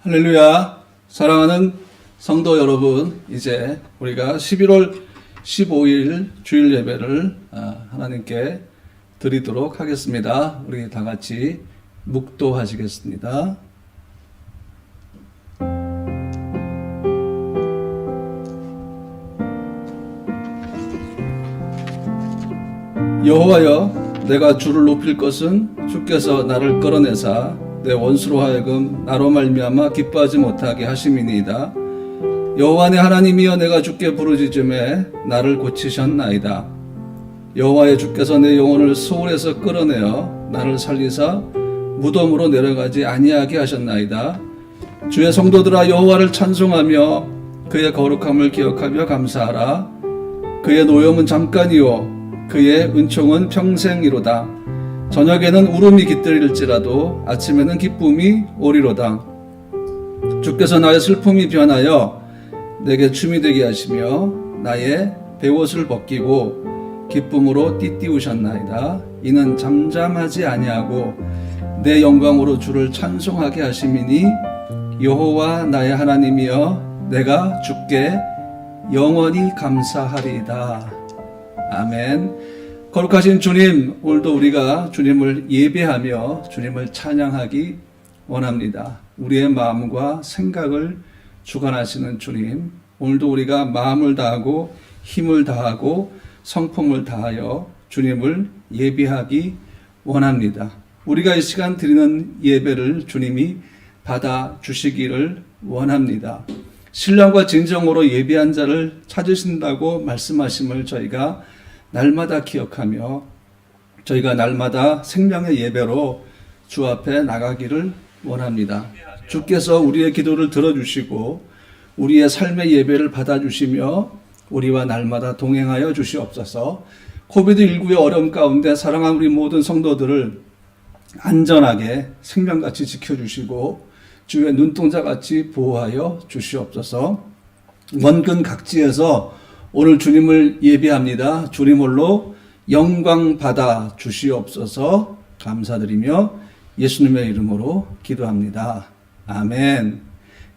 할렐루야. 사랑하는 성도 여러분, 이제 우리가 11월 15일 주일 예배를 하나님께 드리도록 하겠습니다. 우리 다 같이 묵도하시겠습니다. 여호와여, 내가 주를 높일 것은 주께서 나를 끌어내사 내 원수로 하여금 나로 말미암아 기뻐하지 못하게 하심이니이다. 여호와 내 하나님이여, 내가 주께 부르짖음에 나를 고치셨나이다. 여호와의 주께서 내 영혼을 소울에서 끌어내어 나를 살리사 무덤으로 내려가지 아니하게 하셨나이다. 주의 성도들아, 여호와를 찬송하며 그의 거룩함을 기억하며 감사하라. 그의 노염은 잠깐이요 그의 은총은 평생이로다. 저녁에는 울음이 깃들일지라도 아침에는 기쁨이 오리로다. 주께서 나의 슬픔이 변하여 내게 춤이 되게 하시며 나의 베옷을 벗기고 기쁨으로 띠띠우셨나이다. 이는 잠잠하지 아니하고 내 영광으로 주를 찬송하게 하심이니 여호와 나의 하나님이여, 내가 주께 영원히 감사하리이다. 아멘. 거룩하신 주님, 오늘도 우리가 주님을 예배하며 주님을 찬양하기 원합니다. 우리의 마음과 생각을 주관하시는 주님, 오늘도 우리가 마음을 다하고 힘을 다하고 성품을 다하여 주님을 예배하기 원합니다. 우리가 이 시간 드리는 예배를 주님이 받아주시기를 원합니다. 신령과 진정으로 예배한 자를 찾으신다고 말씀하심을 저희가 날마다 기억하며 저희가 날마다 생명의 예배로 주 앞에 나가기를 원합니다. 주께서 우리의 기도를 들어주시고 우리의 삶의 예배를 받아주시며 우리와 날마다 동행하여 주시옵소서. 코비드19의 어려움 가운데 사랑하는 우리 모든 성도들을 안전하게 생명같이 지켜주시고 주의 눈동자같이 보호하여 주시옵소서. 원근 각지에서 오늘 주님을 예배합니다. 주님 홀로 영광 받아 주시옵소서. 감사드리며 예수님의 이름으로 기도합니다. 아멘.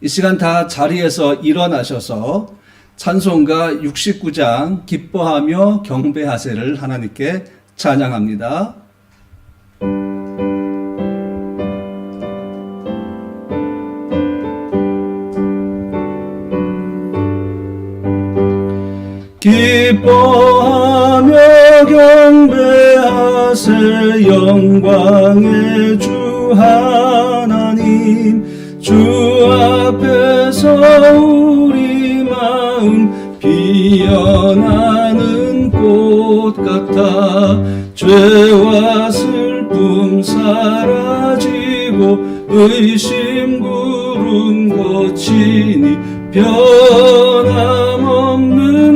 이 시간 다 자리에서 일어나셔서 찬송가 69장 기뻐하며 경배하세를 하나님께 찬양합니다. 기뻐하며 경배하세 영광의 주 하나님. 주 앞에서 우리 마음 피어나는 꽃 같아 죄와 슬픔 사라지고 의심 구름 거치니 변함없는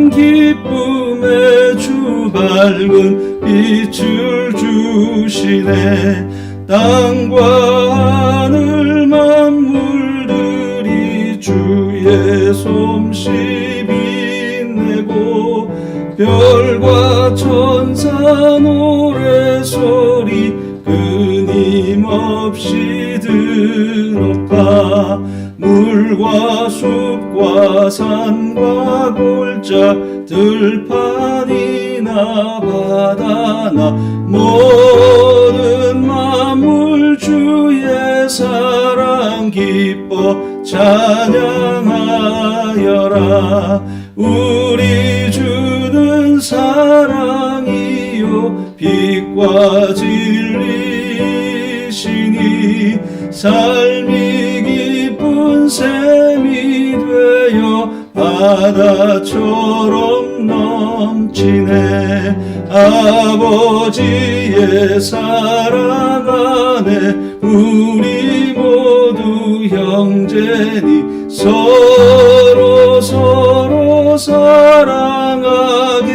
기쁨의 주 밝은 빛을 주시네. 땅과 하늘 만물들이 주의 솜씨 빛내고 별과 천사 노래소리 끊임없이 없이 드높아 물과 숲과 산과 골짜 들판이나 바다나 모든 만물 주의 사랑 기뻐 찬양하여라. 우리 주는 사랑이요 빛과 진리시니 삶이 기쁜 샘이 되어 바다처럼 넘치네. 아버지의 사랑 안에 우리 모두 형제니 서로 사랑하게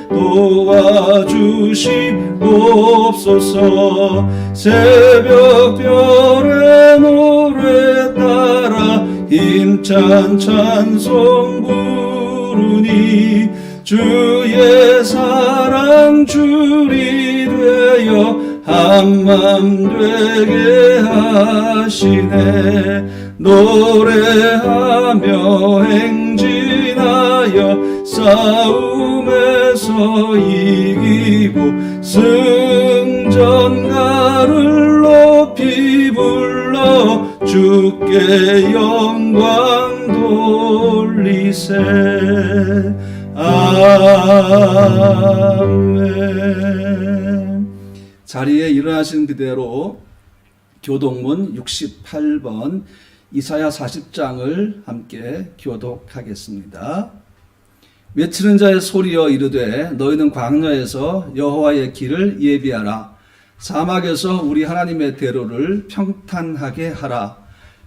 도와주시옵소서. 새벽별의 노래 따라 힘찬 찬송 부르니 주의 사랑 줄이 되어 한맘 되게 하시네. 노래하며 행진하여 싸움에서 이기고 승전가를 높이 불러 주께 영광 돌리세. 아멘. 자리에 일어나신 그대로 교독문 68번 이사야 40장을 함께 교독하겠습니다. 외치는 자의 소리여 이르되 너희는 광야에서 여호와의 길을 예비하라. 사막에서 우리 하나님의 대로를 평탄하게 하라.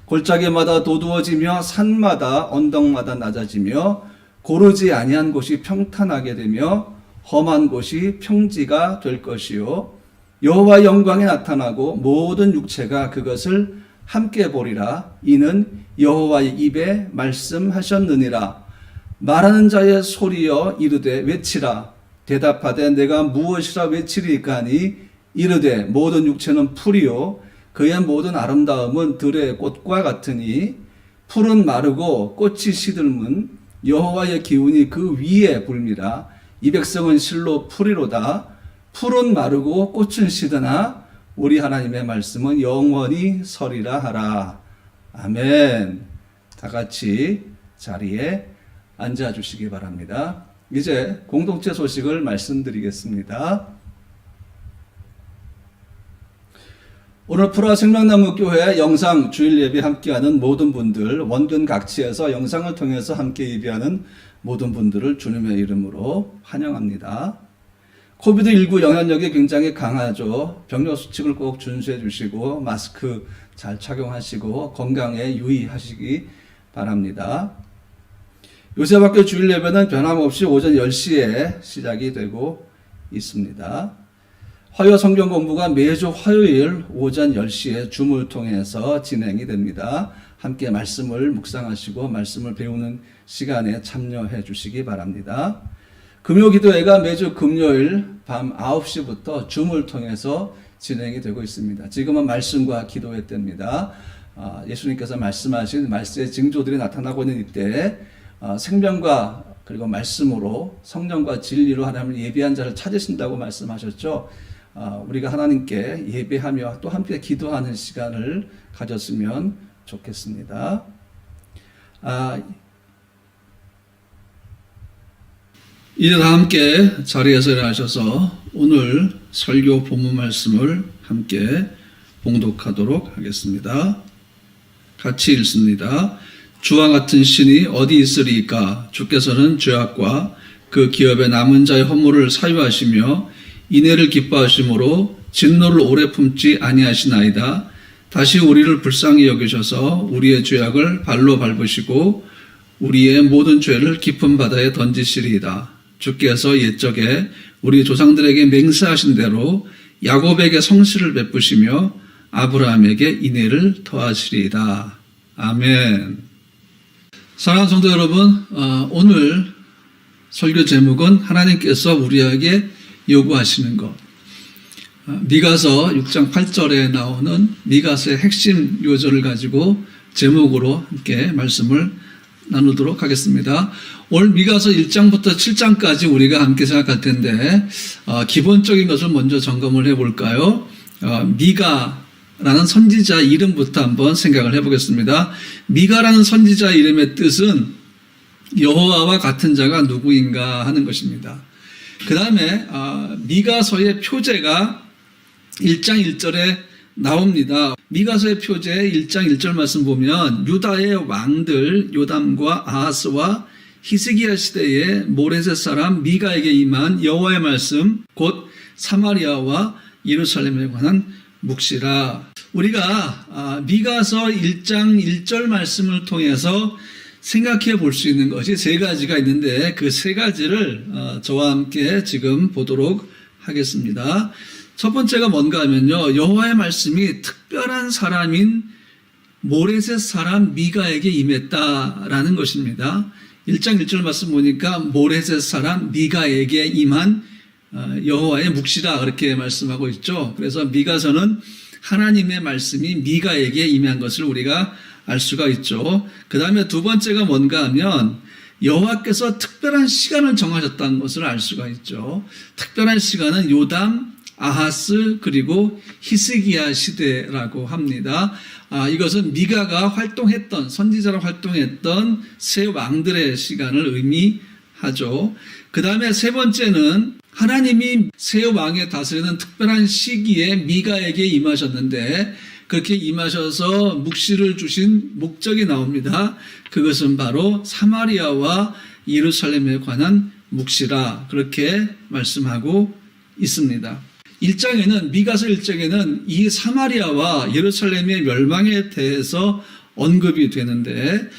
골짜기마다 도두어지며 산마다 언덕마다 낮아지며 고르지 아니한 곳이 평탄하게 되며 험한 곳이 평지가 될 것이요 여호와 영광이 나타나고 모든 육체가 그것을 함께 보리라. 이는 여호와의 입에 말씀하셨느니라. 말하는 자의 소리여 이르되 외치라. 대답하되 내가 무엇이라 외치리까 하니 이르되 모든 육체는 풀이요 그의 모든 아름다움은 들의 꽃과 같으니 풀은 마르고 꽃이 시들면 여호와의 기운이 그 위에 불미라. 이 백성은 실로 풀이로다. 풀은 마르고 꽃은 시드나 우리 하나님의 말씀은 영원히 서리라 하라. 아멘. 다 같이 자리에 앉아주시기 바랍니다. 이제 공동체 소식을 말씀드리겠습니다. 오늘 프라 생명나무 교회 영상 주일 예배 함께하는 모든 분들, 원근 각지에서 영상을 통해서 함께 예배하는 모든 분들을 주님의 이름으로 환영합니다. 코비드19 영향력이 굉장히 강하죠. 병력 수칙을 꼭 준수해 주시고 마스크 잘 착용하시고 건강에 유의하시기 바랍니다. 요새밖에 주일 예배는 변함없이 오전 10시에 시작이 되고 있습니다. 화요 성경 공부가 매주 화요일 오전 10시에 줌을 통해서 진행이 됩니다. 함께 말씀을 묵상하시고 말씀을 배우는 시간에 참여해 주시기 바랍니다. 금요 기도회가 매주 금요일 밤 9시부터 줌을 통해서 진행이 되고 있습니다. 지금은 말씀과 기도회 때입니다. 예수님께서 말씀하신 말씀의 징조들이 나타나고 있는 이때 생명과 그리고 말씀으로 성령과 진리로 하나님을 예비한 자를 찾으신다고 말씀하셨죠. 우리가 하나님께 예배하며 또 함께 기도하는 시간을 가졌으면 좋겠습니다. 이제 다 함께 자리에서 일어나셔서 오늘 설교 본문 말씀을 함께 봉독하도록 하겠습니다. 같이 읽습니다. 주와 같은 신이 어디 있으리이까? 주께서는 죄악과 그 기업의 남은 자의 허물을 사유하시며 인애를 기뻐하심으로 진노를 오래 품지 아니하시나이다. 다시 우리를 불쌍히 여기셔서 우리의 죄악을 발로 밟으시고 우리의 모든 죄를 깊은 바다에 던지시리이다. 주께서 옛적에 우리 조상들에게 맹세하신 대로 야곱에게 성실을 베푸시며 아브라함에게 인애를 더하시리이다. 아멘. 사랑하는 성도 여러분, 오늘 설교 제목은 하나님께서 우리에게 요구하시는 것. 미가서 6장 8절에 나오는 미가서의 핵심 요절을 가지고 제목으로 함께 말씀을 나누도록 하겠습니다. 오늘 미가서 1장부터 7장까지 우리가 함께 생각할 텐데 기본적인 것을 먼저 점검을 해볼까요? 미가라는 선지자 이름부터 한번 생각을 해보겠습니다. 미가라는 선지자 이름의 뜻은 여호와와 같은 자가 누구인가 하는 것입니다. 그 다음에 미가서의 표제가 1장 1절에 나옵니다. 미가서의 표제 1장 1절 말씀 보면 유다의 왕들 요담과 아하스와 히스기야 시대에 모레셋 사람 미가에게 임한 여호와의 말씀 곧 사마리아와 예루살렘에 관한 묵시라. 우리가 미가서 1장 1절 말씀을 통해서 생각해 볼 수 있는 것이 세 가지가 있는데 그 세 가지를 저와 함께 지금 보도록 하겠습니다. 첫 번째가 뭔가 하면요. 여호와의 말씀이 특별한 사람인 모레셋 사람 미가에게 임했다라는 것입니다. 1장 1절 말씀 보니까 모레셋 사람 미가에게 임한 여호와의 묵시라 그렇게 말씀하고 있죠. 그래서 미가서는 하나님의 말씀이 미가에게 임한 것을 우리가 알 수가 있죠. 그 다음에 두 번째가 뭔가 하면 여호와께서 특별한 시간을 정하셨다는 것을 알 수가 있죠. 특별한 시간은 요담, 아하스 그리고 히스기야 시대라고 합니다. 이것은 미가가 활동했던 선지자로 활동했던 세 왕들의 시간을 의미하죠. 그 다음에 세 번째는 하나님이 세 왕의 다스리는 특별한 시기에 미가에게 임하셨는데 그렇게 임하셔서 묵시를 주신 목적이 나옵니다. 그것은 바로 사마리아와 예루살렘에 관한 묵시라 그렇게 말씀하고 있습니다. 1장에는 미가서 1장에는 이 사마리아와 예루살렘의 멸망에 대해서 언급이 되는데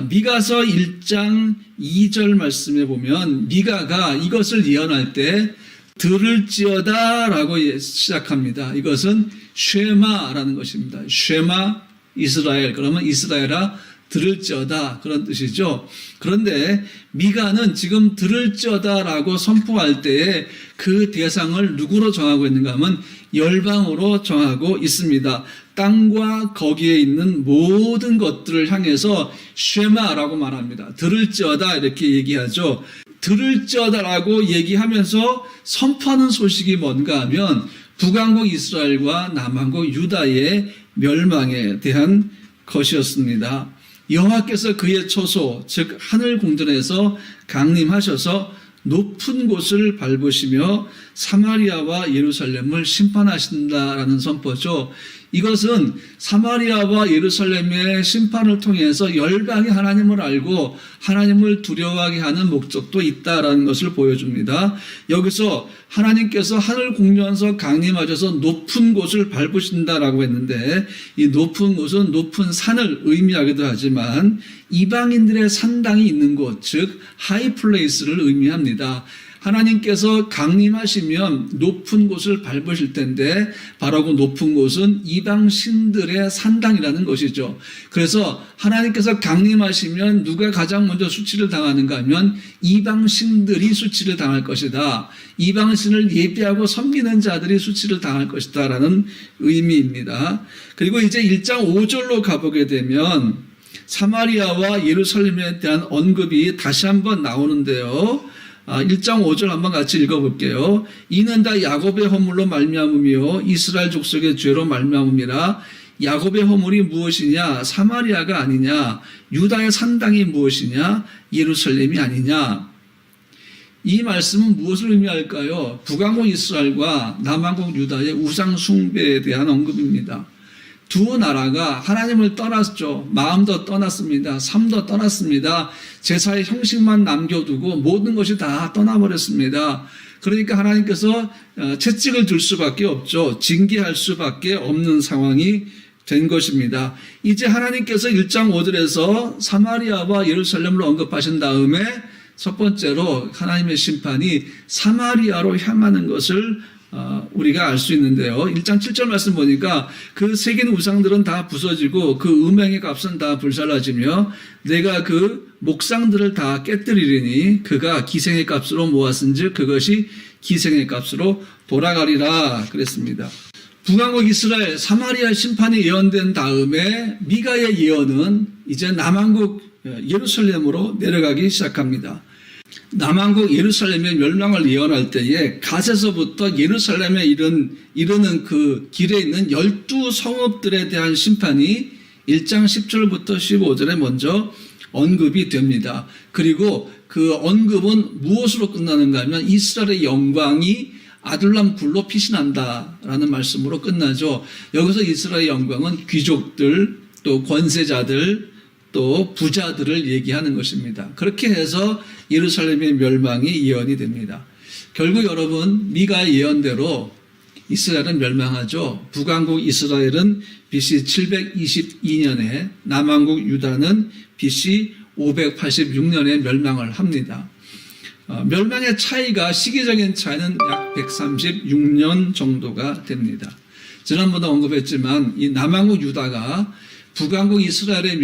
미가서 1장 2절 말씀에 보면 미가가 이것을 예언할 때 들을지어다 라고 시작합니다. 이것은 쉐마라는 것입니다. 쉐마 이스라엘 그러면 이스라엘아 들을지어다 그런 뜻이죠. 그런데 미가는 지금 들을지어다라고 선포할 때에 그 대상을 누구로 정하고 있는가 하면 열방으로 정하고 있습니다. 땅과 거기에 있는 모든 것들을 향해서 쉐마라고 말합니다. 들을지어다 이렇게 얘기하죠. 들을지어다라고 얘기하면서 선포하는 소식이 뭔가 하면 북왕국 이스라엘과 남왕국 유다의 멸망에 대한 것이었습니다. 여호와께서 그의 초소 즉 하늘 궁전에서 강림하셔서 높은 곳을 밟으시며 사마리아와 예루살렘을 심판하신다라는 선포죠. 이것은 사마리아와 예루살렘의 심판을 통해서 열방이 하나님을 알고 하나님을 두려워하게 하는 목적도 있다라는 것을 보여줍니다. 여기서 하나님께서 하늘 궁전에서 강림하셔서 높은 곳을 밟으신다라고 했는데 이 높은 곳은 높은 산을 의미하기도 하지만 이방인들의 산당이 있는 곳, 즉 하이플레이스를 의미합니다. 하나님께서 강림하시면 높은 곳을 밟으실 텐데 바로 그 높은 곳은 이방 신들의 산당이라는 것이죠. 그래서 하나님께서 강림하시면 누가 가장 먼저 수치를 당하는가 하면 이방 신들이 수치를 당할 것이다. 이방 신을 예비하고 섬기는 자들이 수치를 당할 것이다 라는 의미입니다. 그리고 이제 1장 5절로 가보게 되면 사마리아와 예루살렘에 대한 언급이 다시 한번 나오는데요. 1장 5절 한번 같이 읽어볼게요. 이는 다 야곱의 허물로 말미암음이요 이스라엘 족속의 죄로 말미암음이라. 야곱의 허물이 무엇이냐? 사마리아가 아니냐? 유다의 산당이 무엇이냐? 예루살렘이 아니냐? 이 말씀은 무엇을 의미할까요? 북왕국 이스라엘과 남왕국 유다의 우상 숭배에 대한 언급입니다. 두 나라가 하나님을 떠났죠. 마음도 떠났습니다. 삶도 떠났습니다. 제사의 형식만 남겨두고 모든 것이 다 떠나버렸습니다. 그러니까 하나님께서 채찍을 들 수밖에 없죠. 징계할 수밖에 없는 상황이 된 것입니다. 이제 하나님께서 1장 5절에서 사마리아와 예루살렘을 언급하신 다음에 첫 번째로 하나님의 심판이 사마리아로 향하는 것을 우리가 알 수 있는데요. 1장 7절 말씀 보니까 그 새긴 우상들은 다 부서지고 그 음행의 값은 다 불살라지며 내가 그 목상들을 다 깨뜨리리니 그가 기생의 값으로 모았은즉 그것이 기생의 값으로 돌아가리라 그랬습니다. 북왕국 이스라엘 사마리아 심판이 예언된 다음에 미가의 예언은 이제 남왕국 예루살렘으로 내려가기 시작합니다. 남왕국 예루살렘의 멸망을 예언할 때에 갓에서부터 예루살렘에 이르는 그 길에 있는 12성읍들에 대한 심판이 1장 10절부터 15절에 먼저 언급이 됩니다. 그리고 그 언급은 무엇으로 끝나는가 하면 이스라엘의 영광이 아둘람 굴로 피신한다라는 말씀으로 끝나죠. 여기서 이스라엘의 영광은 귀족들, 또 권세자들, 또 부자들을 얘기하는 것입니다. 그렇게 해서 예루살렘의 멸망이 예언이 됩니다. 결국 여러분 미가의 예언대로 이스라엘은 멸망하죠. 북왕국 이스라엘은 BC 722년에 남왕국 유다는 BC 586년에 멸망을 합니다. 멸망의 차이가 시기적인 차이는 약 136년 정도가 됩니다. 지난번에 언급했지만 이 남왕국 유다가 북왕국 이스라엘의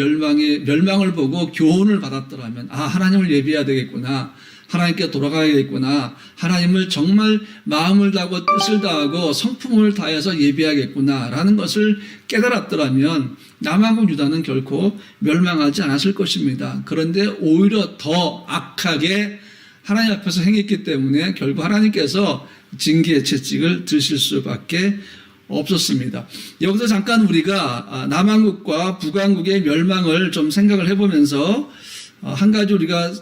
멸망을 보고 교훈을 받았더라면 하나님을 예비해야 되겠구나. 하나님께 돌아가야겠구나. 하나님을 정말 마음을 다하고 뜻을 다하고 성품을 다해서 예비하겠구나 라는 것을 깨달았더라면 남왕국 유다는 결코 멸망하지 않았을 것입니다. 그런데 오히려 더 악하게 하나님 앞에서 행했기 때문에 결국 하나님께서 징계의 채찍을 드실 수밖에 없었습니다. 여기서 잠깐 우리가 남왕국과 북왕국의 멸망을 좀 생각을 해보면서 한 가지 우리가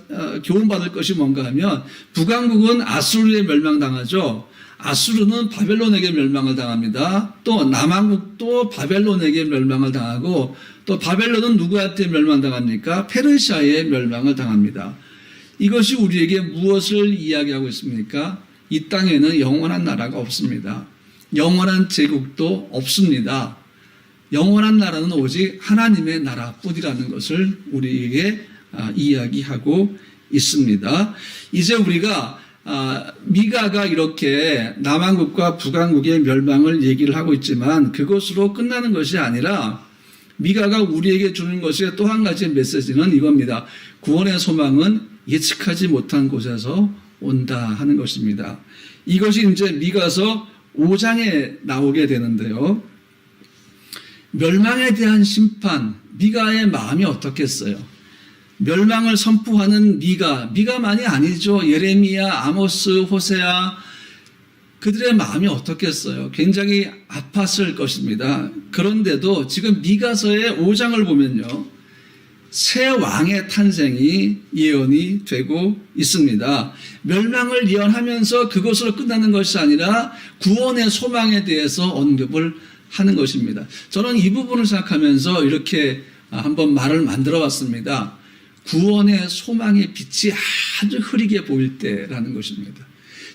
교훈받을 것이 뭔가 하면 북왕국은 아수르에 멸망당하죠. 아수르는 바벨론에게 멸망을 당합니다. 또 남왕국도 바벨론에게 멸망을 당하고 또 바벨론은 누구한테 멸망당합니까? 페르시아에 멸망을 당합니다. 이것이 우리에게 무엇을 이야기하고 있습니까? 이 땅에는 영원한 나라가 없습니다. 영원한 제국도 없습니다. 영원한 나라는 오직 하나님의 나라뿐이라는 것을 우리에게 이야기하고 있습니다. 이제 우리가 미가가 이렇게 남왕국과 북왕국의 멸망을 얘기를 하고 있지만 그것으로 끝나는 것이 아니라 미가가 우리에게 주는 것의 또 한 가지 메시지는 이겁니다. 구원의 소망은 예측하지 못한 곳에서 온다 하는 것입니다. 이것이 이제 미가서 5장에 나오게 되는데요. 멸망에 대한 심판, 미가의 마음이 어떻겠어요? 멸망을 선포하는 미가만이 아니죠. 예레미야, 아모스, 호세아, 그들의 마음이 어떻겠어요? 굉장히 아팠을 것입니다. 그런데도 지금 미가서의 5장을 보면요. 새 왕의 탄생이 예언이 되고 있습니다. 멸망을 예언하면서 그것으로 끝나는 것이 아니라 구원의 소망에 대해서 언급을 하는 것입니다. 저는 이 부분을 생각하면서 이렇게 한번 말을 만들어 봤습니다. 구원의 소망의 빛이 아주 흐리게 보일 때라는 것입니다.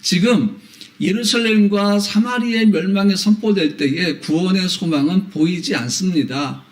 지금 예루살렘과 사마리아의 멸망이 선포될 때에 구원의 소망은 보이지 않습니다.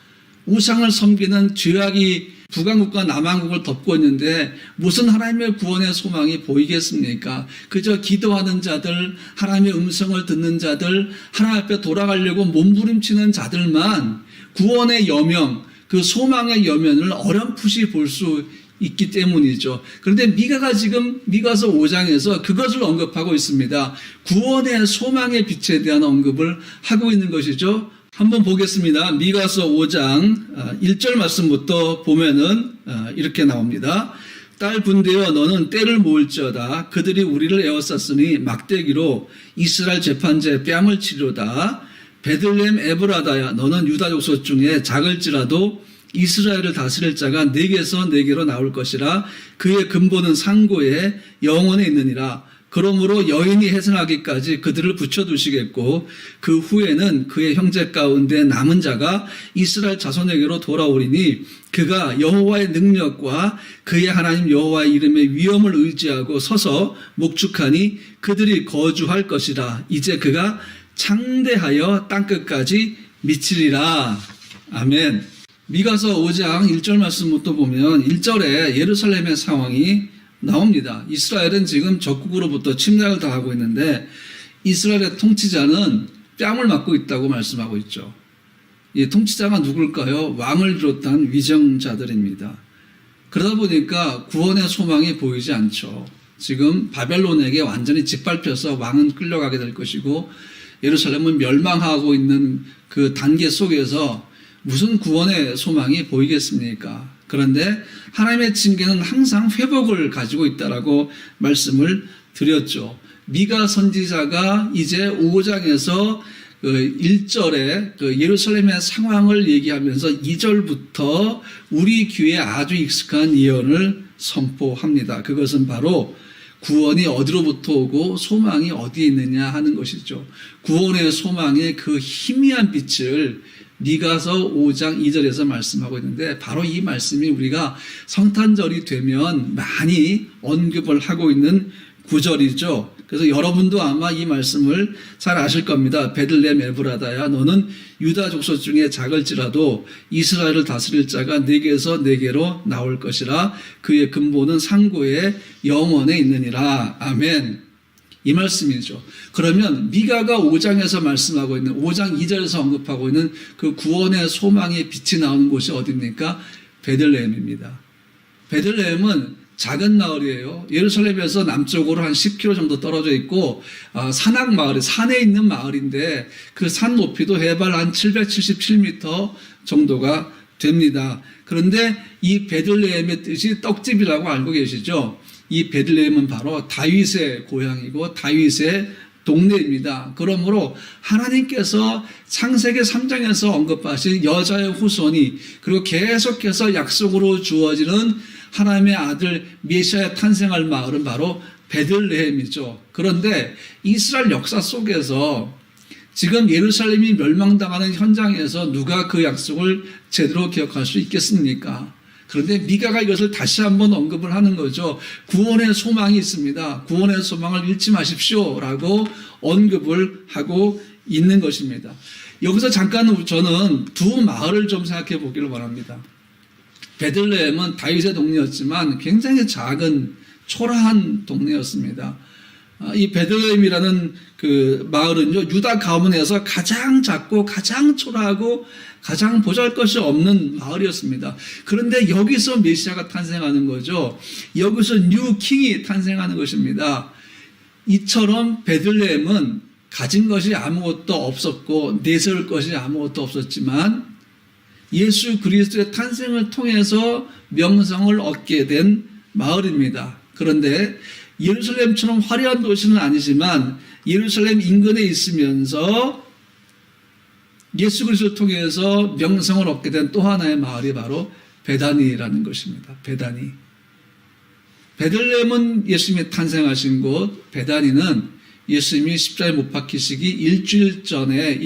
우상을 섬기는 죄악이 북왕국과 남왕국을 덮고 있는데 무슨 하나님의 구원의 소망이 보이겠습니까? 그저 기도하는 자들, 하나님의 음성을 듣는 자들, 하나님 앞에 돌아가려고 몸부림치는 자들만 구원의 여명, 그 소망의 여면을 어렴풋이 볼 수 있기 때문이죠. 그런데 미가가 지금 미가서 5장에서 그것을 언급하고 있습니다. 구원의 소망의 빛에 대한 언급을 하고 있는 것이죠. 한번 보겠습니다. 미가서 5장 1절 말씀부터 보면은 이렇게 나옵니다. 딸 분대여 너는 때를 모을지어다. 그들이 우리를 에워쌌으니 막대기로 이스라엘 재판자의 뺨을 치료다. 베들레헴 에브라다야 너는 유다 족속 중에 작을지라도 이스라엘을 다스릴 자가 네게서 네게로 나올 것이라. 그의 근본은 상고에 영원에 있느니라. 그러므로 여인이 해산하기까지 그들을 붙여두시겠고 그 후에는 그의 형제 가운데 남은 자가 이스라엘 자손에게로 돌아오리니 그가 여호와의 능력과 그의 하나님 여호와의 이름의 위엄을 의지하고 서서 목축하니 그들이 거주할 것이라. 이제 그가 창대하여 땅끝까지 미치리라. 아멘. 미가서 5장 1절 말씀부터 보면 1절에 예루살렘의 상황이 나옵니다. 이스라엘은 지금 적국으로부터 침략을 당하고 있는데 이스라엘의 통치자는 뺨을 맞고 있다고 말씀하고 있죠. 이 통치자가 누굴까요? 왕을 비롯한 위정자들입니다. 그러다 보니까 구원의 소망이 보이지 않죠. 지금 바벨론에게 완전히 짓밟혀서 왕은 끌려가게 될 것이고 예루살렘은 멸망하고 있는 그 단계 속에서 무슨 구원의 소망이 보이겠습니까? 그런데 하나님의 징계는 항상 회복을 가지고 있다라고 말씀을 드렸죠. 미가 선지자가 이제 5장에서 그 1절에 그 예루살렘의 상황을 얘기하면서 2절부터 우리 귀에 아주 익숙한 예언을 선포합니다. 그것은 바로 구원이 어디로부터 오고 소망이 어디에 있느냐 하는 것이죠. 구원의 소망의 그 희미한 빛을 미가서 5장 2절에서 말씀하고 있는데 바로 이 말씀이 우리가 성탄절이 되면 많이 언급을 하고 있는 구절이죠. 그래서 여러분도 아마 이 말씀을 잘 아실 겁니다. 베들레헴 에브라다야 너는 유다 족속 중에 작을지라도 이스라엘을 다스릴 자가 네게서 네게로 나올 것이라 그의 근본은 상고의 영원에 있느니라. 아멘. 이 말씀이죠. 그러면 미가가 5장에서 말씀하고 있는 5장 2절에서 언급하고 있는 그 구원의 소망의 빛이 나오는 곳이 어디입니까? 베들레헴입니다. 베들레헴은 작은 마을이에요. 예루살렘에서 남쪽으로 한 10km 정도 떨어져 있고 산악 마을에 산에 있는 마을인데 그 산 높이도 해발 한 777m 정도가 됩니다. 그런데 이 베들레헴의 뜻이 떡집이라고 알고 계시죠? 이 베들레헴은 바로 다윗의 고향이고 다윗의 동네입니다. 그러므로 하나님께서 창세기 3장에서 언급하신 여자의 후손이 그리고 계속해서 약속으로 주어지는 하나님의 아들 메시아의 탄생할 마을은 바로 베들레헴이죠. 그런데 이스라엘 역사 속에서 지금 예루살렘이 멸망당하는 현장에서 누가 그 약속을 제대로 기억할 수 있겠습니까? 그런데 미가가 이것을 다시 한번 언급을 하는 거죠. 구원의 소망이 있습니다. 구원의 소망을 잃지 마십시오 라고 언급을 하고 있는 것입니다. 여기서 잠깐 저는 두 마을을 좀 생각해 보기를 원합니다. 베들레헴은 다윗의 동네였지만 굉장히 작은 초라한 동네였습니다. 이 베들레헴이라는 그 마을은요, 유다 가문에서 가장 작고 가장 초라하고 가장 보잘것이 없는 마을이었습니다. 그런데 여기서 메시아가 탄생하는 거죠. 여기서 뉴 킹이 탄생하는 것입니다. 이처럼 베들레헴은 가진 것이 아무것도 없었고 내세울 것이 아무것도 없었지만 예수 그리스도의 탄생을 통해서 명성을 얻게 된 마을입니다. 그런데 예루살렘처럼 화려한 도시는 아니지만 예루살렘 인근에 있으면서 예수 그리스도를 통해서 명성을 얻게 된 또 하나의 마을이 바로 베다니라는 것입니다. 베다니. 베들레헴은 예수님이 탄생하신 곳, 베다니는 예수님이 십자가에 못 박히시기 일주일 전에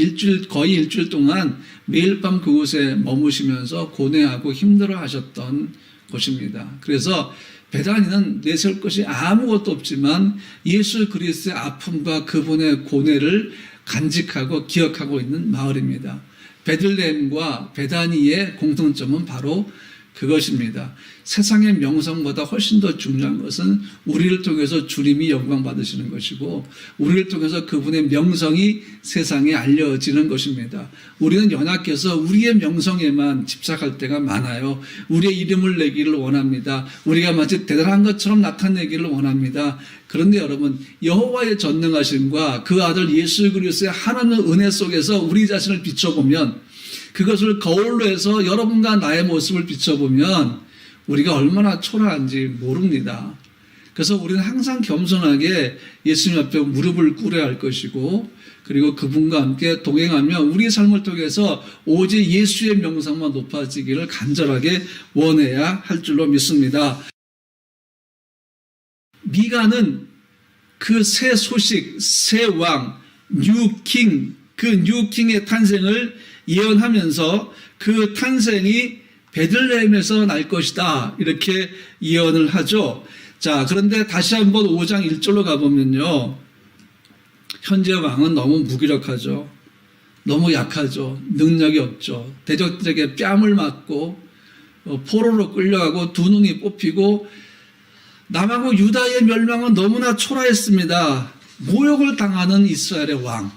거의 일주일 동안 매일 밤 그곳에 머무시면서 고뇌하고 힘들어 하셨던 곳입니다. 그래서 베다니는 내세울 것이 아무것도 없지만 예수 그리스도의 아픔과 그분의 고뇌를 간직하고 기억하고 있는 마을입니다. 베들레헴과 베다니의 공통점은 바로 그것입니다. 세상의 명성보다 훨씬 더 중요한 것은 우리를 통해서 주님이 영광 받으시는 것이고 우리를 통해서 그분의 명성이 세상에 알려지는 것입니다. 우리는 연약해서 우리의 명성에만 집착할 때가 많아요. 우리의 이름을 내기를 원합니다. 우리가 마치 대단한 것처럼 나타내기를 원합니다. 그런데 여러분, 여호와의 전능하심과 그 아들 예수 그리스도의 하나님의 은혜 속에서 우리 자신을 비춰보면 그것을 거울로 해서 여러분과 나의 모습을 비춰보면 우리가 얼마나 초라한지 모릅니다. 그래서 우리는 항상 겸손하게 예수님 앞에 무릎을 꿇어야 할 것이고 그리고 그분과 함께 동행하며 우리의 삶을 통해서 오직 예수의 명성만 높아지기를 간절하게 원해야 할 줄로 믿습니다. 미가는 그 새 소식, 새 왕, 뉴킹, 그 뉴킹의 탄생을 예언하면서 그 탄생이 베들레헴에서 날 것이다 이렇게 예언을 하죠. 자, 그런데 다시 한번 5장 1절로 가보면요, 현재 왕은 너무 무기력하죠. 너무 약하죠. 능력이 없죠. 대적들에게 뺨을 맞고 포로로 끌려가고 두 눈이 뽑히고 남하고 유다의 멸망은 너무나 초라했습니다. 모욕을 당하는 이스라엘의 왕,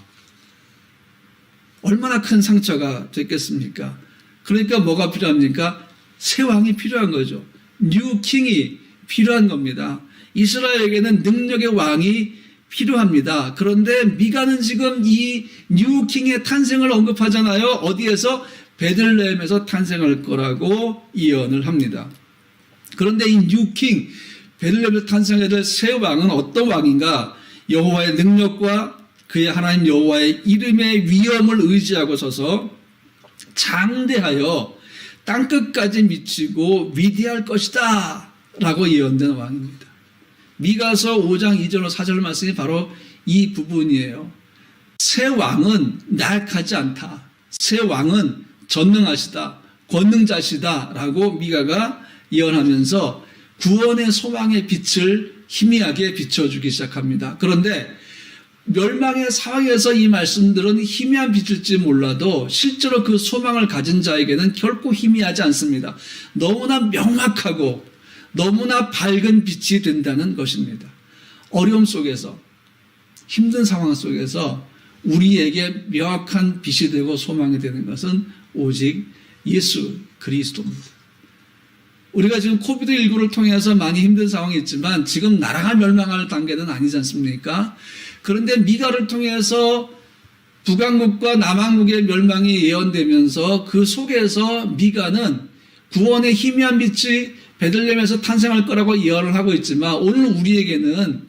얼마나 큰 상처가 됐겠습니까? 그러니까 뭐가 필요합니까? 새 왕이 필요한 거죠. 뉴 킹이 필요한 겁니다. 이스라엘에게는 능력의 왕이 필요합니다. 그런데 미가는 지금 이 뉴킹의 탄생을 언급하잖아요. 어디에서? 베들레헴에서 탄생할 거라고 예언을 합니다. 그런데 이 뉴킹, 베들레헴에서 탄생해야 될 새 왕은 어떤 왕인가? 여호와의 능력과 그의 하나님 여호와의 이름의 위엄을 의지하고 서서 장대하여 땅끝까지 미치고 위대할 것이다 라고 예언된 왕입니다. 미가서 5장 2절 4절 말씀이 바로 이 부분이에요. 새 왕은 나약하지 않다. 새 왕은 전능하시다. 권능자시다 라고 미가가 예언하면서 구원의 소망의 빛을 희미하게 비춰주기 시작합니다. 그런데 멸망의 상황에서 이 말씀들은 희미한 빛일지 몰라도 실제로 그 소망을 가진 자에게는 결코 희미하지 않습니다. 너무나 명확하고 너무나 밝은 빛이 된다는 것입니다. 어려움 속에서, 힘든 상황 속에서 우리에게 명확한 빛이 되고 소망이 되는 것은 오직 예수 그리스도입니다. 우리가 지금 코비드19를 통해서 많이 힘든 상황이 있지만 지금 나라가 멸망할 단계는 아니지 않습니까? 그런데 미가를 통해서 북왕국과 남왕국의 멸망이 예언되면서 그 속에서 미가는 구원의 희미한 빛이 베들레헴에서 탄생할 거라고 예언을 하고 있지만 오늘 우리에게는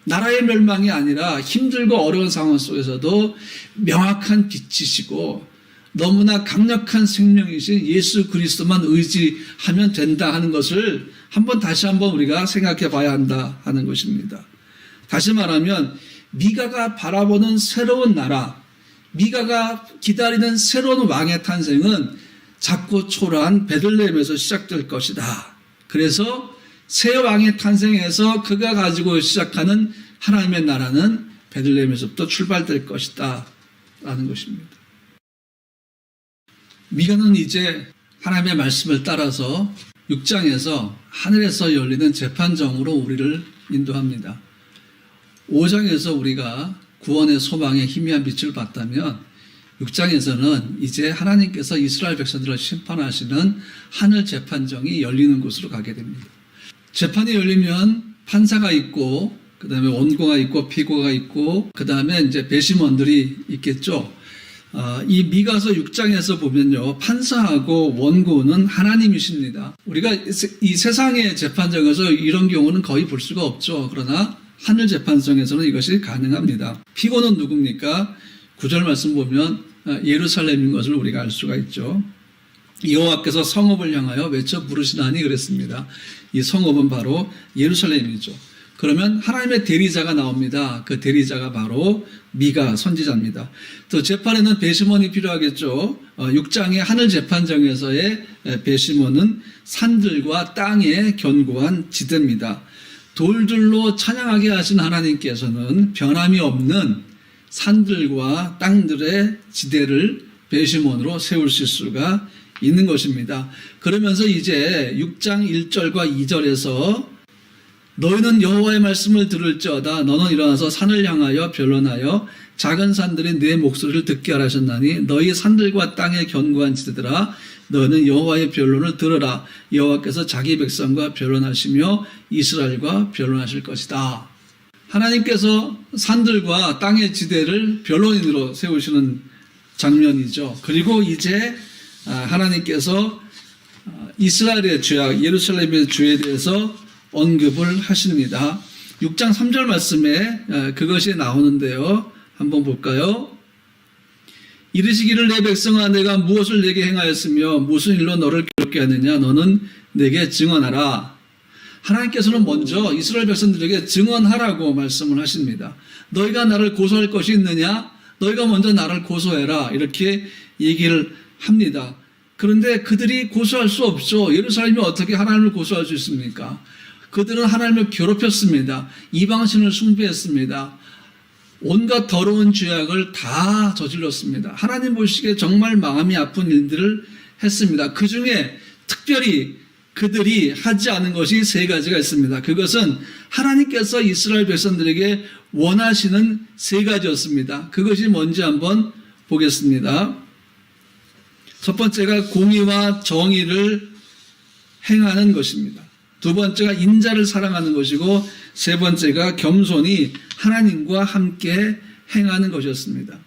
나라의 멸망이 아니라 힘들고 어려운 상황 속에서도 명확한 빛이시고 너무나 강력한 생명이신 예수 그리스도만 의지하면 된다 하는 것을 다시 한번 우리가 생각해 봐야 한다 하는 것입니다. 다시 말하면 미가가 바라보는 새로운 나라, 미가가 기다리는 새로운 왕의 탄생은 작고 초라한 베들레헴에서 시작될 것이다. 그래서 새 왕의 탄생에서 그가 가지고 시작하는 하나님의 나라는 베들레헴에서부터 출발될 것이다 라는 것입니다. 미가는 이제 하나님의 말씀을 따라서 6장에서 하늘에서 열리는 재판정으로 우리를 인도합니다. 5장에서 우리가 구원의 소망의 희미한 빛을 봤다면 6장에서는 이제 하나님께서 이스라엘 백성들을 심판하시는 하늘 재판정이 열리는 곳으로 가게 됩니다. 재판이 열리면 판사가 있고 그 다음에 원고가 있고 피고가 있고 그 다음에 이제 배심원들이 있겠죠. 이 미가서 6장에서 보면요, 판사하고 원고는 하나님이십니다. 우리가 이 세상의 재판정에서 이런 경우는 거의 볼 수가 없죠. 그러나 하늘 재판정에서는 이것이 가능합니다. 피고는 누굽니까? 9절 말씀 보면 예루살렘인 것을 우리가 알 수가 있죠. 여호와께서 성읍을 향하여 외쳐 부르시나니 그랬습니다. 이 성읍은 바로 예루살렘이죠. 그러면 하나님의 대리자가 나옵니다. 그 대리자가 바로 미가 선지자입니다. 또 재판에는 배심원이 필요하겠죠. 6장의 하늘 재판정에서의 배심원은 산들과 땅의 견고한 지대입니다. 돌들로 찬양하게 하신 하나님께서는 변함이 없는 산들과 땅들의 지대를 배심원으로 세우실 수가 있는 것입니다. 그러면서 이제 6장 1절과 2절에서 너희는 여호와의 말씀을 들을지어다. 너는 일어나서 산을 향하여 변론하여 작은 산들이 내 목소리를 듣게 하라 하셨나니 너희 산들과 땅의 견고한 지대들아 너희는 여호와의 변론을 들으라. 여호와께서 자기 백성과 변론하시며 이스라엘과 변론하실 것이다. 하나님께서 산들과 땅의 지대를 변론인으로 세우시는 장면이죠. 그리고 이제 하나님께서 이스라엘의 죄악, 예루살렘의 죄에 대해서 언급을 하십니다. 6장 3절 말씀에 그것이 나오는데요. 한번 볼까요? 이르시기를 내 백성아 내가 무엇을 내게 행하였으며 무슨 일로 너를 괴롭게 하느냐 너는 내게 증언하라. 하나님께서는 먼저 이스라엘 백성들에게 증언하라고 말씀을 하십니다. 너희가 나를 고소할 것이 있느냐? 너희가 먼저 나를 고소해라. 이렇게 얘기를 합니다. 그런데 그들이 고소할 수 없죠. 예루살렘이 어떻게 하나님을 고소할 수 있습니까? 그들은 하나님을 괴롭혔습니다. 이방신을 숭배했습니다. 온갖 더러운 죄악을 다 저질렀습니다. 하나님 보시기에 정말 마음이 아픈 일들을 했습니다. 그 중에 특별히 그들이 하지 않은 것이 세 가지가 있습니다. 그것은 하나님께서 이스라엘 백성들에게 원하시는 세 가지였습니다. 그것이 뭔지 한번 보겠습니다. 첫 번째가 공의와 정의를 행하는 것입니다. 두 번째가 인자를 사랑하는 것이고 세 번째가 겸손히 하나님과 함께 행하는 것이었습니다.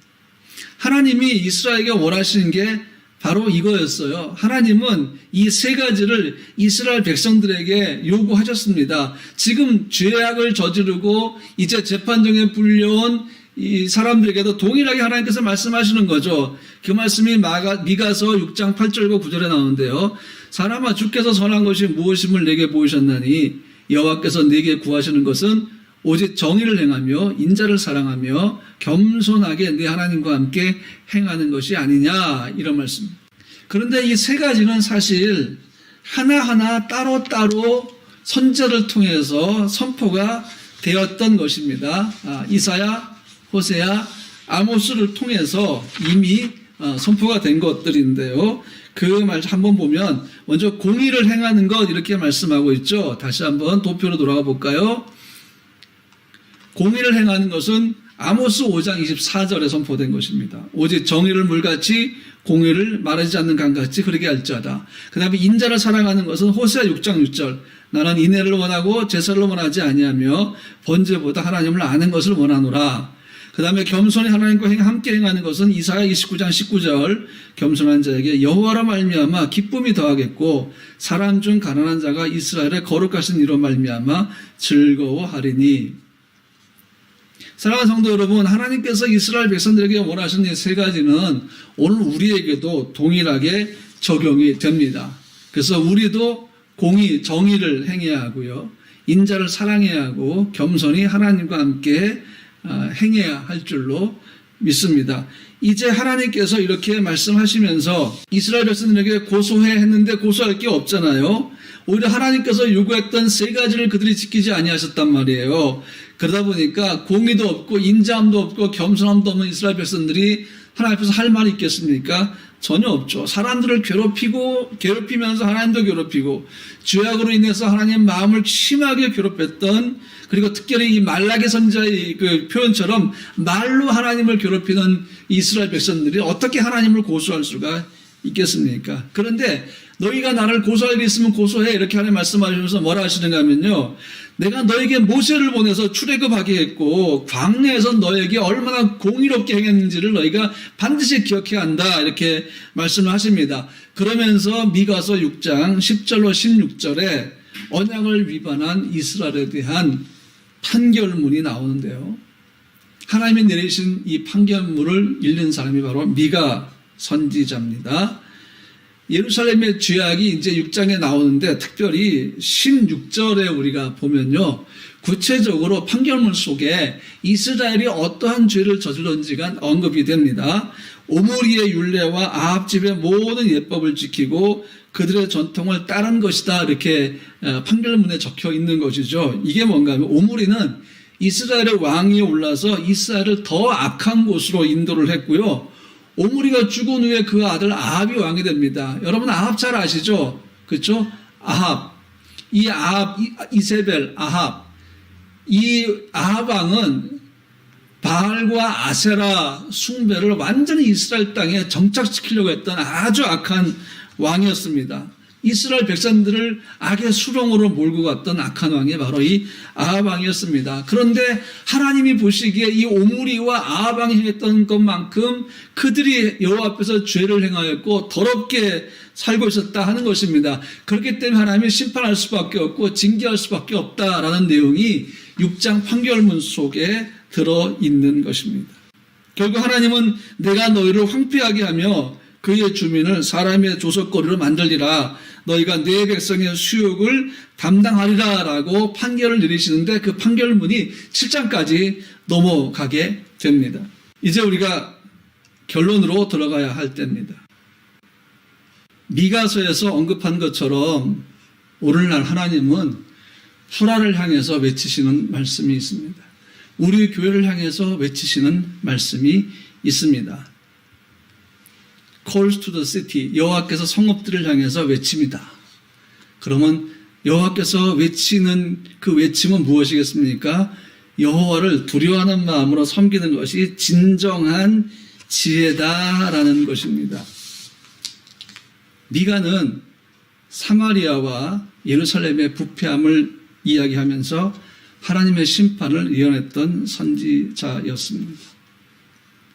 하나님이 이스라엘에게 원하시는 게 바로 이거였어요. 하나님은 이 세 가지를 이스라엘 백성들에게 요구하셨습니다. 지금 죄악을 저지르고 이제 재판정에 불려온 이 사람들에게도 동일하게 하나님께서 말씀하시는 거죠. 그 말씀이 미가서 6장 8절과 9절에 나오는데요. 사람아, 주께서 선한 것이 무엇임을 내게 보이셨나니 여호와께서 내게 구하시는 것은 오직 정의를 행하며 인자를 사랑하며 겸손하게 내 하나님과 함께 행하는 것이 아니냐, 이런 말씀입니다. 그런데 이 세 가지는 사실 하나하나 따로따로 선지자를 통해서 선포가 되었던 것입니다. 이사야, 호세야, 아모스를 통해서 이미 선포가 된 것들인데요. 그 말 한번 보면 먼저 공의를 행하는 것, 이렇게 말씀하고 있죠. 다시 한번 도표로 돌아가 볼까요? 공의를 행하는 것은 아모스 5장 24절에 선포된 것입니다. 오직 정의를 물같이 공의를 마르지 않는 강같이 그렇게 할지어다. 그 다음에 인자를 사랑하는 것은 호세아 6장 6절. 나는 인애를 원하고 제사를 원하지 아니하며 번제보다 하나님을 아는 것을 원하노라. 그 다음에 겸손히 하나님과 함께 행하는 것은 이사야 29장 19절. 겸손한 자에게 여호와로 말미암아 기쁨이 더하겠고 사람 중 가난한 자가 이스라엘의 거룩하신 이로 말미암아 즐거워하리니. 사랑하는 성도 여러분, 하나님께서 이스라엘 백성들에게 원하시는 이 세 가지는 오늘 우리에게도 동일하게 적용이 됩니다. 그래서 우리도 공의, 정의를 행해야 하고요. 인자를 사랑해야 하고 겸손히 하나님과 함께 행해야 할 줄로 믿습니다. 이제 하나님께서 이렇게 말씀하시면서 이스라엘 백성들에게 고소해 했는데 고소할 게 없잖아요. 오히려 하나님께서 요구했던 세 가지를 그들이 지키지 아니하셨단 말이에요. 그러다 보니까 공의도 없고 인자함도 없고 겸손함도 없는 이스라엘 백성들이 하나님 앞에서 할 말이 있겠습니까? 전혀 없죠. 사람들을 괴롭히면서 하나님도 괴롭히고 죄악으로 인해서 하나님 마음을 심하게 괴롭혔던, 그리고 특별히 이 말라기 선지자의 그 표현처럼 말로 하나님을 괴롭히는 이스라엘 백성들이 어떻게 하나님을 고소할 수가 있겠습니까? 그런데 너희가 나를 고소할 일 있으면 고소해, 이렇게 하나님 말씀하시면서 뭐라 하시는가 하면요, 내가 너에게 모세를 보내서 출애굽하게 했고 광야에서 너에게 얼마나 공의롭게 행했는지를 너희가 반드시 기억해야 한다, 이렇게 말씀을 하십니다. 그러면서 미가서 6장 10절로 16절에 언약을 위반한 이스라엘에 대한 판결문이 나오는데요. 하나님이 내리신 이 판결문을 읽는 사람이 바로 미가 선지자입니다. 예루살렘의 죄악이 이제 6장에 나오는데 특별히 16절에 우리가 보면요, 구체적으로 판결문 속에 이스라엘이 어떠한 죄를 저질렀는지가 언급이 됩니다. 오므리의 율례와 아합 집의 모든 예법을 지키고 그들의 전통을 따른 것이다, 이렇게 판결문에 적혀 있는 것이죠. 이게 뭔가 하면 오므리는 이스라엘의 왕이 올라서 이스라엘을 더 악한 곳으로 인도를 했고요. 오므리가 죽은 후에 그 아들 아합이 왕이 됩니다. 여러분 아합 잘 아시죠? 그렇죠? 아합. 이 아합, 이세벨, 아합. 이 아합 왕은 바알과 아세라 숭배를 완전히 이스라엘 땅에 정착시키려고 했던 아주 악한 왕이었습니다. 이스라엘 백성들을 악의 수렁으로 몰고 갔던 악한 왕이 바로 이 아합 왕이었습니다. 그런데 하나님이 보시기에 이 오므리와 아합 왕이 행했던 것만큼 그들이 여호와 앞에서 죄를 행하였고 더럽게 살고 있었다 하는 것입니다. 그렇기 때문에 하나님이 심판할 수밖에 없고 징계할 수밖에 없다라는 내용이 6장 판결문 속에 들어있는 것입니다. 결국 하나님은 내가 너희를 황폐하게 하며 그의 주민을 사람의 조석거리로 만들리라, 너희가 내 백성의 수욕을 담당하리라 라고 판결을 내리시는데 그 판결문이 7장까지 넘어가게 됩니다. 이제 우리가 결론으로 들어가야 할 때입니다. 미가서에서 언급한 것처럼 오늘날 하나님은 후라를 향해서 외치시는 말씀이 있습니다. 우리 교회를 향해서 외치시는 말씀이 있습니다. Calls to the city. 여호와께서 성읍들을 향해서 외칩니다. 그러면 여호와께서 외치는 그 외침은 무엇이겠습니까? 여호와를 두려워하는 마음으로 섬기는 것이 진정한 지혜다라는 것입니다. 미가는 사마리아와 예루살렘의 부패함을 이야기하면서 하나님의 심판을 예언했던 선지자였습니다.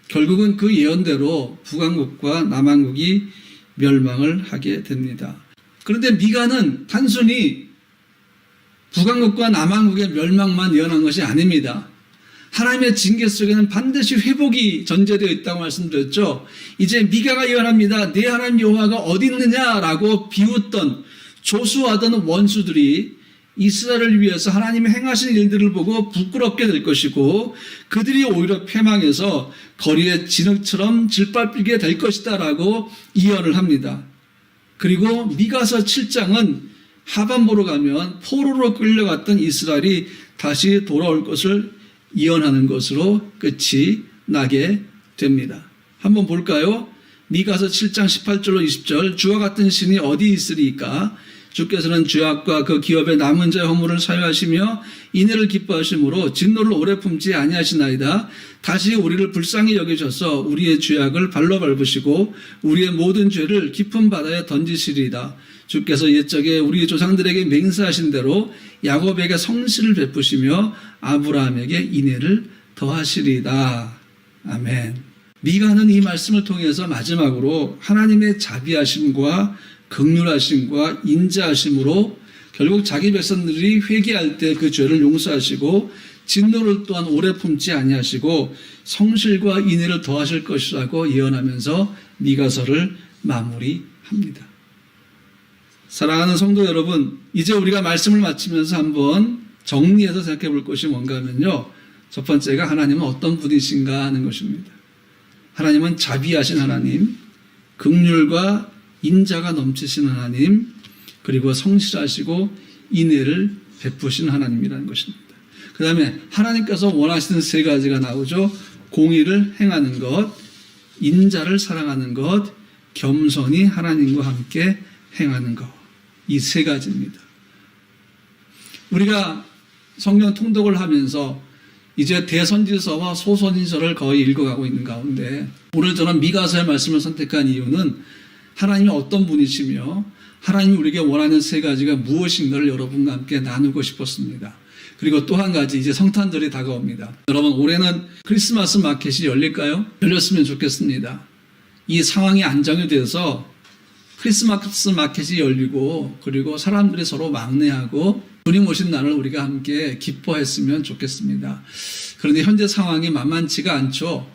결국은 그 예언대로 북왕국과 남왕국이 멸망을 하게 됩니다. 그런데 미가는 단순히 북왕국과 남왕국의 멸망만 예언한 것이 아닙니다. 하나님의 징계 속에는 반드시 회복이 전제되어 있다고 말씀드렸죠. 이제 미가가 예언합니다. 내 하나님 여호와가 어디 있느냐라고 비웃던 조수하던 원수들이 이스라엘을 위해서 하나님이 행하신 일들을 보고 부끄럽게 될 것이고 그들이 오히려 패망해서 거리에 진흙처럼 질밟히게 될 것이다 라고 예언을 합니다. 그리고 미가서 7장은 하반부로 가면 포로로 끌려갔던 이스라엘이 다시 돌아올 것을 예언하는 것으로 끝이 나게 됩니다. 한번 볼까요? 미가서 7장 18절로 20절 주와 같은 신이 어디 있으리까? 주께서는 죄악과 그 기업의 남은 자의 허물을 사유하시며 인애를 기뻐하심으로 진노를 오래 품지 아니하시나이다. 다시 우리를 불쌍히 여기셔서 우리의 죄악을 발로 밟으시고 우리의 모든 죄를 깊은 바다에 던지시리이다. 주께서 옛적에 우리 조상들에게 맹세하신 대로 야곱에게 성실을 베푸시며 아브라함에게 인애를 더하시리이다. 아멘. 미가는 이 말씀을 통해서 마지막으로 하나님의 자비하심과 긍휼하심과 인자하심으로 결국 자기 백성들이 회개할 때 그 죄를 용서하시고 진노를 또한 오래 품지 아니하시고 성실과 인애를 더하실 것이라고 예언하면서 미가서를 마무리합니다. 사랑하는 성도 여러분, 이제 우리가 말씀을 마치면서 한번 정리해서 생각해 볼 것이 뭔가 하면요. 첫 번째가 하나님은 어떤 분이신가 하는 것입니다. 하나님은 자비하신 하나님, 긍휼과 인자가 넘치신 하나님, 그리고 성실하시고 인애를 베푸신 하나님이라는 것입니다. 그 다음에 하나님께서 원하시는 세 가지가 나오죠. 공의를 행하는 것, 인자를 사랑하는 것, 겸손히 하나님과 함께 행하는 것. 이 세 가지입니다. 우리가 성경 통독을 하면서 이제 대선지서와 소선지서를 거의 읽어가고 있는 가운데 오늘 저는 미가서의 말씀을 선택한 이유는 하나님이 어떤 분이시며 하나님이 우리에게 원하는 세 가지가 무엇인가를 여러분과 함께 나누고 싶었습니다. 그리고 또 한 가지, 이제 성탄절이 다가옵니다. 여러분, 올해는 크리스마스 마켓이 열릴까요? 열렸으면 좋겠습니다. 이 상황이 안정이 돼서 크리스마스 마켓이 열리고 그리고 사람들이 서로 막내하고 주님 오신 날을 우리가 함께 기뻐했으면 좋겠습니다. 그런데 현재 상황이 만만치가 않죠.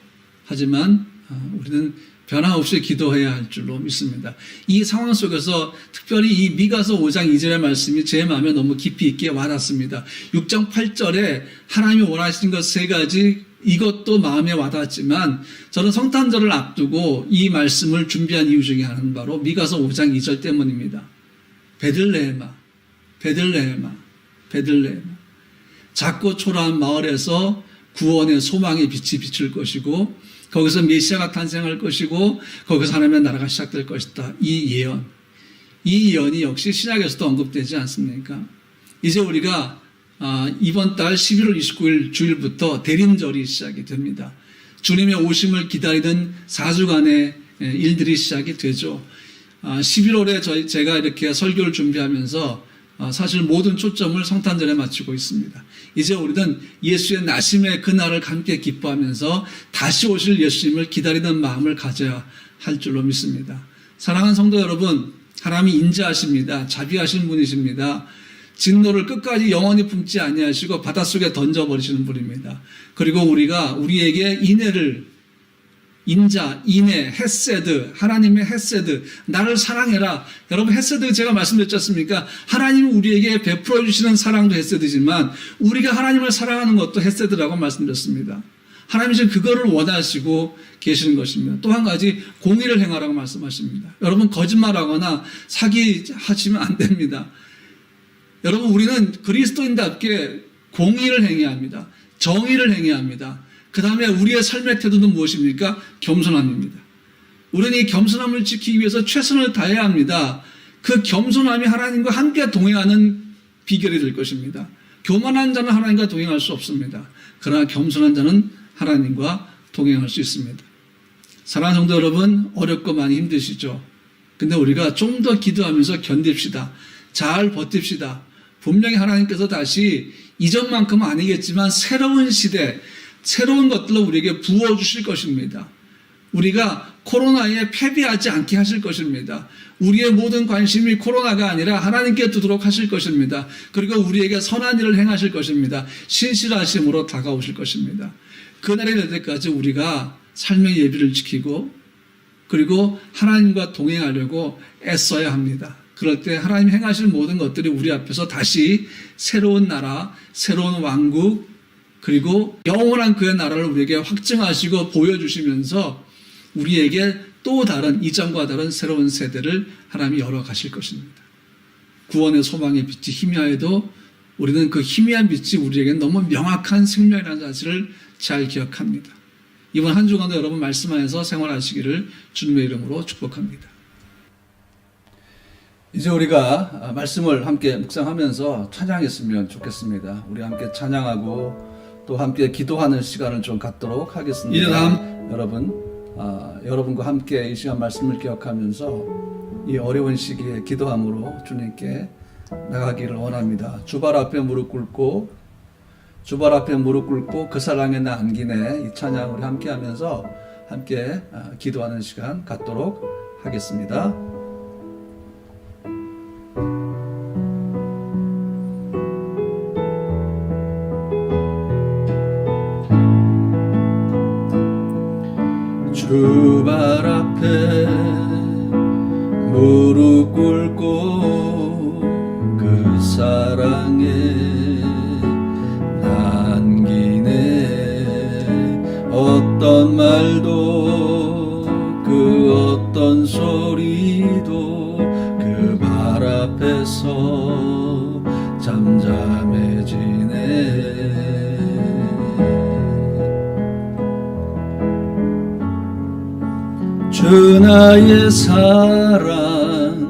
하지만 우리는 변함없이 기도해야 할 줄로 믿습니다. 이 상황 속에서 특별히 이 미가서 5장 2절의 말씀이 제 마음에 너무 깊이 있게 와닿습니다. 6장 8절에 하나님이 원하시는 것 세 가지, 이것도 마음에 와닿았지만 저는 성탄절을 앞두고 이 말씀을 준비한 이유 중에 하나는 바로 미가서 5장 2절 때문입니다. 베들레헴아, 베들레헴아, 베들레헴아. 작고 초라한 마을에서 구원의 소망의 빛이 비칠 것이고 거기서 메시아가 탄생할 것이고 거기서 하나님의 나라가 시작될 것이다. 이 예언이 역시 신약에서도 언급되지 않습니까? 이제 우리가 이번 달 11월 29일 주일부터 대림절이 시작이 됩니다. 주님의 오심을 기다리는 4주간의 일들이 시작이 되죠. 11월에 제가 이렇게 설교를 준비하면서 사실 모든 초점을 성탄절에 맞추고 있습니다. 이제 우리는 예수의 나심의 그날을 함께 기뻐하면서 다시 오실 예수님을 기다리는 마음을 가져야 할 줄로 믿습니다. 사랑하는 성도 여러분, 하나님이 인자하십니다. 자비하신 분이십니다. 진노를 끝까지 영원히 품지 아니하시고 바닷속에 던져버리시는 분입니다. 그리고 우리가 우리에게 인자, 인애, 헤세드, 하나님의 헤세드, 나를 사랑해라. 여러분, 헤세드 제가 말씀드렸지 않습니까? 하나님이 우리에게 베풀어 주시는 사랑도 헤세드지만 우리가 하나님을 사랑하는 것도 헤세드라고 말씀드렸습니다. 하나님이 지금 그거를 원하시고 계시는 것입니다. 또 한 가지, 공의를 행하라고 말씀하십니다. 여러분, 거짓말하거나 사기하시면 안 됩니다. 여러분, 우리는 그리스도인답게 공의를 행해야 합니다. 정의를 행해야 합니다. 그 다음에 우리의 삶의 태도는 무엇입니까? 겸손함입니다. 우리는 이 겸손함을 지키기 위해서 최선을 다해야 합니다. 그 겸손함이 하나님과 함께 동행하는 비결이 될 것입니다. 교만한 자는 하나님과 동행할 수 없습니다. 그러나 겸손한 자는 하나님과 동행할 수 있습니다. 사랑하는 성도 여러분, 어렵고 많이 힘드시죠? 근데 우리가 좀 더 기도하면서 견딥시다. 잘 버팁시다. 분명히 하나님께서 다시 이전만큼은 아니겠지만 새로운 시대, 새로운 것들로 우리에게 부어주실 것입니다. 우리가 코로나에 패배하지 않게 하실 것입니다. 우리의 모든 관심이 코로나가 아니라 하나님께 두도록 하실 것입니다. 그리고 우리에게 선한 일을 행하실 것입니다. 신실하심으로 다가오실 것입니다. 그날이 될 때까지 우리가 삶의 예비를 지키고 그리고 하나님과 동행하려고 애써야 합니다. 그럴 때 하나님 행하실 모든 것들이 우리 앞에서 다시 새로운 나라, 새로운 왕국, 그리고 영원한 그의 나라를 우리에게 확증하시고 보여주시면서 우리에게 또 다른 이전과 다른 새로운 세대를 하나님이 열어가실 것입니다. 구원의 소망의 빛이 희미하여도 우리는 그 희미한 빛이 우리에게 너무 명확한 생명이라는 사실을 잘 기억합니다. 이번 한 주간도 여러분 말씀 안에서 생활하시기를 주님의 이름으로 축복합니다. 이제 우리가 말씀을 함께 묵상하면서 찬양했으면 좋겠습니다. 우리 함께 찬양하고 또 함께 기도하는 시간을 좀 갖도록 하겠습니다. 이제 다음 여러분과 함께 이 시간 말씀을 기억하면서 이 어려운 시기에 기도함으로 주님께 나가기를 원합니다. 주발 앞에 무릎 꿇고 그 사랑에 나 안기네, 이 찬양을 함께 하면서 함께 기도하는 시간 갖도록 하겠습니다. 주발 앞에 무릎 꿇고 그 사랑에 남기네. 어떤 말도 그 어떤 소리도 그 발 앞에서 잠잠해지네. 주 나의 사랑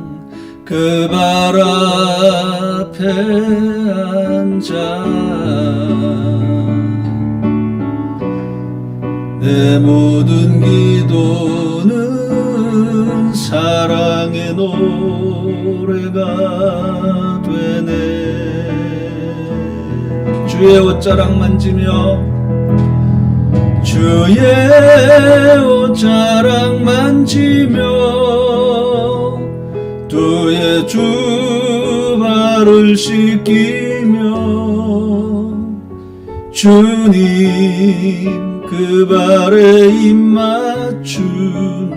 그 발 앞에 앉아 내 모든 기도는 사랑의 노래가 되네. 주의 옷자락 만지며 주의 옷자락 만지며 두의 주발을 씻기며 주님 그 발에 입 맞추며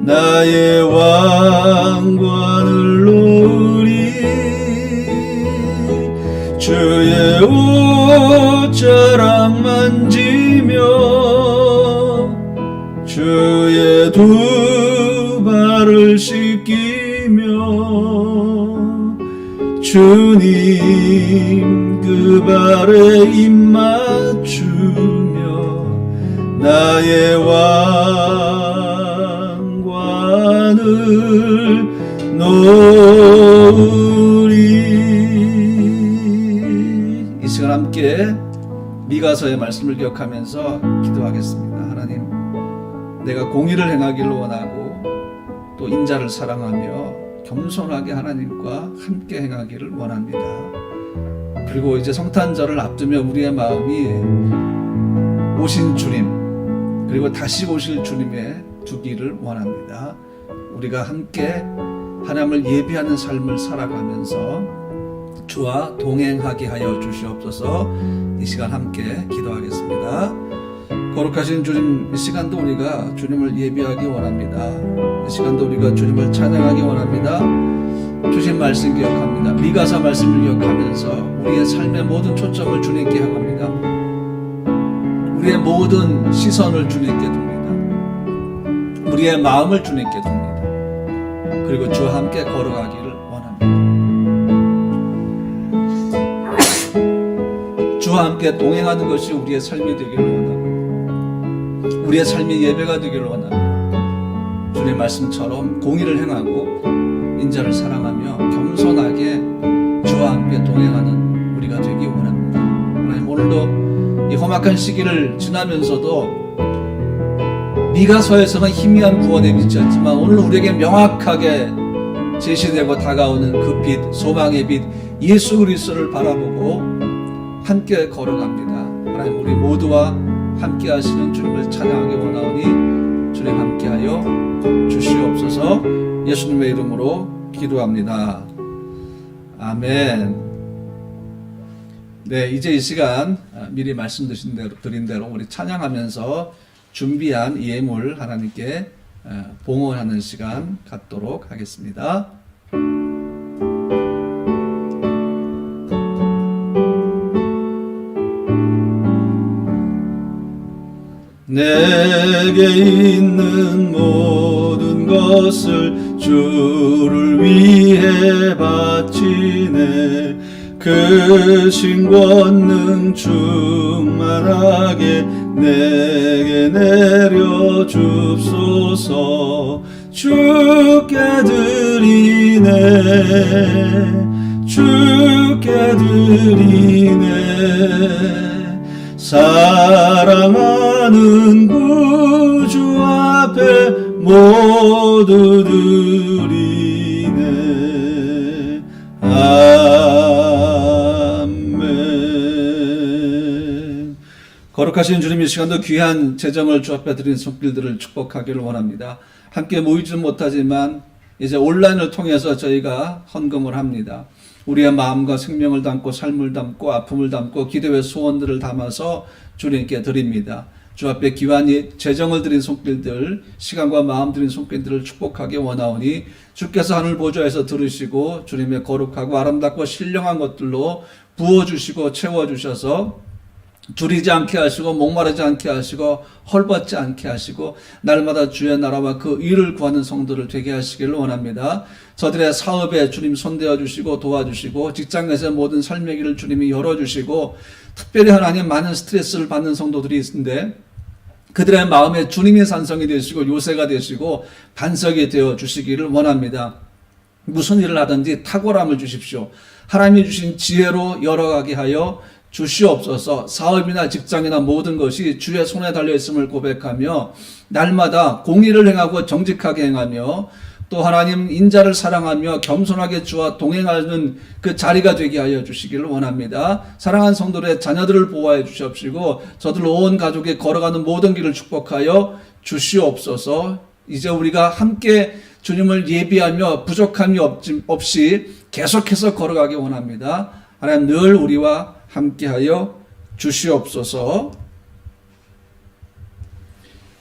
나의 왕관을 놓으리. 주의 옷자락 만지며 주의 두 발을 씻기며 주님 그 발에 입 맞추며 나의 왕관을 놓으리. 이 시간 함께 미가서의 말씀을 기억하면서 기도하겠습니다. 하나님, 내가 공의를 행하기를 원하고 또 인자를 사랑하며 겸손하게 하나님과 함께 행하기를 원합니다. 그리고 이제 성탄절을 앞두며 우리의 마음이 오신 주님 그리고 다시 오실 주님에 두기를 원합니다. 우리가 함께 하나님을 예비하는 삶을 살아가면서 주와 동행하게 하여 주시옵소서. 이 시간 함께 기도하겠습니다. 거룩하신 주님, 이 시간도 우리가 주님을 예비하기 원합니다. 이 시간도 우리가 주님을 찬양하기 원합니다. 주신 말씀 기억합니다. 미가서 말씀을 기억하면서 우리의 삶의 모든 초점을 주님께 향합니다. 우리의 모든 시선을 주님께 둡니다. 우리의 마음을 주님께 둡니다. 그리고 주와 함께 걸어가기를 원합니다. 주와 함께 동행하는 것이 우리의 삶이 되기를 원합니다. 우리의 삶이 예배가 되기를 원합니다. 주님의 말씀처럼 공의를 행하고 인자를 사랑하며 겸손하게 주와 함께 동행하는 우리가 되기 원합니다. 하나님, 오늘도 이 험악한 시기를 지나면서도 미가서에서는 희미한 구원의 빛이었지만 오늘 우리에게 명확하게 제시되고 다가오는 그 빛, 소망의 빛 예수 그리스도를 바라보고 함께 걸어갑니다. 하나님 우리 모두와 함께 하시는 주님을 찬양하기 원하오니 주님 함께하여 주시옵소서. 예수님의 이름으로 기도합니다. 아멘. 네, 이제 이 시간 미리 말씀드린 대로 우리 찬양하면서 준비한 예물 하나님께 봉헌하는 시간 갖도록 하겠습니다. 내게 있는 모든 것을 주를 위해 바치네. 그 신권능 충만하게 내게 내려 줍소서. 주께 드리네, 주께 드리네. 사랑하는 구주 앞에 모두 드리네. 아멘. 거룩하신 주님, 이 시간도 귀한 재정을 주 앞에 드린 손길들을 축복하기를 원합니다. 함께 모이지는 못하지만 이제 온라인을 통해서 저희가 헌금을 합니다. 우리의 마음과 생명을 담고 삶을 담고 아픔을 담고 기도의 소원들을 담아서 주님께 드립니다. 주 앞에 귀한 재정을 드린 손길들, 시간과 마음 드린 손길들을 축복하기 원하오니 주께서 하늘 보좌에서 들으시고 주님의 거룩하고 아름답고 신령한 것들로 부어주시고 채워주셔서 줄이지 않게 하시고 목마르지 않게 하시고 헐벗지 않게 하시고 날마다 주의 나라와 그 의를 구하는 성도를 되게 하시기를 원합니다. 저들의 사업에 주님 손대어 주시고 도와주시고 직장에서의 모든 삶의 길을 주님이 열어주시고 특별히 하나님 많은 스트레스를 받는 성도들이 있는데 그들의 마음에 주님이 산성이 되시고 요새가 되시고 반석이 되어 주시기를 원합니다. 무슨 일을 하든지 탁월함을 주십시오. 하나님이 주신 지혜로 열어가게 하여 주시옵소서. 사업이나 직장이나 모든 것이 주의 손에 달려있음을 고백하며 날마다 공의를 행하고 정직하게 행하며 또 하나님 인자를 사랑하며 겸손하게 주와 동행하는 그 자리가 되게 하여 주시기를 원합니다. 사랑하는 성도들의 자녀들을 보호하여 주시옵시고 저들 온 가족이 걸어가는 모든 길을 축복하여 주시옵소서. 이제 우리가 함께 주님을 예비하며 부족함이 없이 계속해서 걸어가기 원합니다. 하나님 늘 우리와 함께하여 주시옵소서.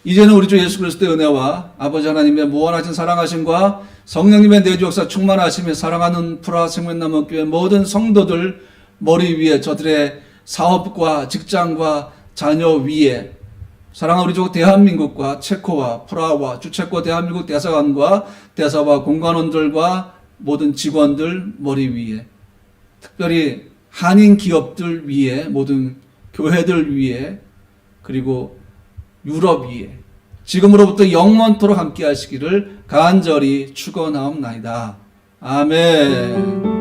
이제는 우리 주 예수 그리스도의 은혜와 아버지 하나님의 무한하신 사랑하심과 성령님의 내주 역사 충만하심에 사랑하는 프라 생명나무교회 모든 성도들 머리 위에 저들의 사업과 직장과 자녀 위에 사랑하는 우리 주 대한민국과 체코와 프라하와 주체코 대한민국 대사관과 대사와 공관원들과 모든 직원들 머리 위에 특별히 한인 기업들 위에 모든 교회들 위에 그리고 유럽 위에 지금으로부터 영원토록 함께 하시기를 간절히 축원하옵나이다. 아멘.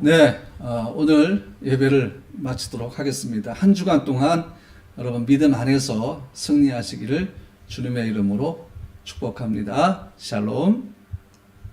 네, 오늘 예배를 마치도록 하겠습니다. 한 주간 동안 여러분 믿음 안에서 승리하시기를 주님의 이름으로 축복합니다. 샬롬.